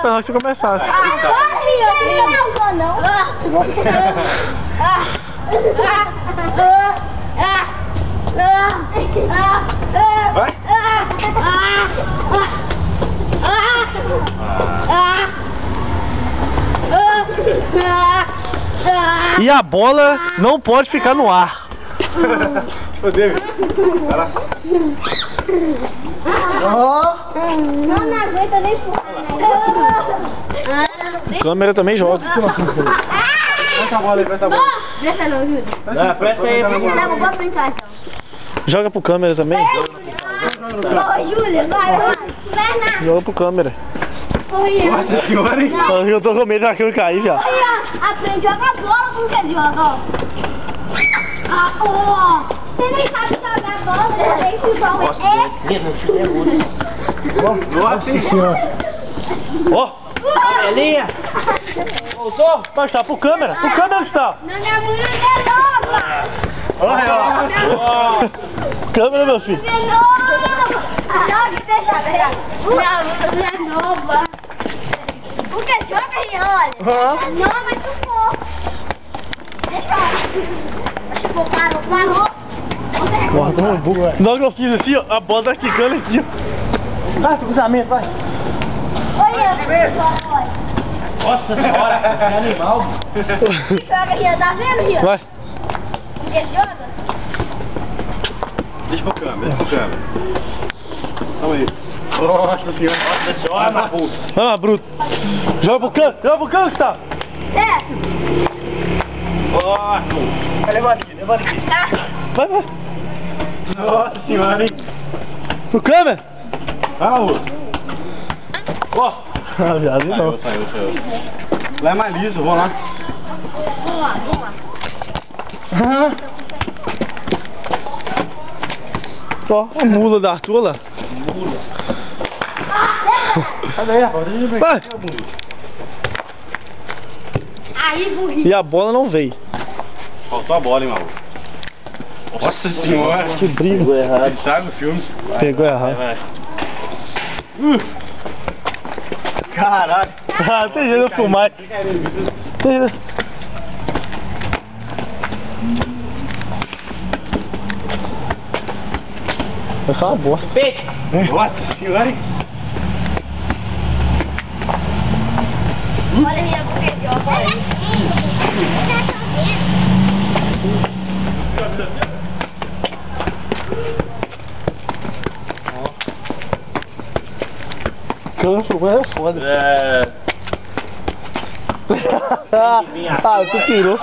Foi na hora que você começasse. Vai. E a bola não pode ficar no ar. Ô, David. Vai lá. Não aguenta nem por. A câmera também joga. Presta a bola aí, presta a bola. Presta não, Júlio. Presta aí. Não, vou brincar então. Joga pro câmera também. Ô, Júlio, vai. Perna. Joga pro câmera. Corria. Nossa senhora, hein? Eu tô com medo da câmera cair já. Aprende a jogar bola como você joga, ó. Ah, ó. Você nem sabe jogar bola, você tem que jogar. Nossa senhora. Ó, cabelinha. Voltou? Vai estar pro câmera. Pro câmera que está. Não, minha mulher é nova. Olha, ó. Câmera, meu filho. É nova. Joga e fecha a cara. Minha mulher é nova. Porque joga e olha. Não, mas chupou. Deixa eu. Chupou, parou. Na hora que eu fiz assim, ó, a bola tá quicando aqui, ó. Vai pro cruzamento, vai. Olha, Nossa senhora, esse animal. joga, Rian, tá vendo, Rian? Vai. Porque joga? Deixa pro câmera, Calma aí. Nossa senhora. Nossa senhora, Marruto. Vai lá, bruto. Joga pro canto, Gustavo. É. Vai, levanta aqui. Vai. Nossa senhora, hein? Pro câmera. Ah, ô. Ó. Ah, viado, não. Saiu. Lá é mais liso, vamos lá. Ó, a mula da Arthur lá. Cadê aí, rapaz? Deixa eu ver. Vai. Aí, burrinho. E a bola não veio. Faltou a bola, hein, maluco? Nossa senhora. Que briga. Estraga o filme. Pegou errado. Caralho. Ah, tem jeito de eu filmar. Tem jeito. É só uma bosta. Nossa senhora, hein? Olha, Rian, porque joga. Canso, mas é foda. Tu tirou.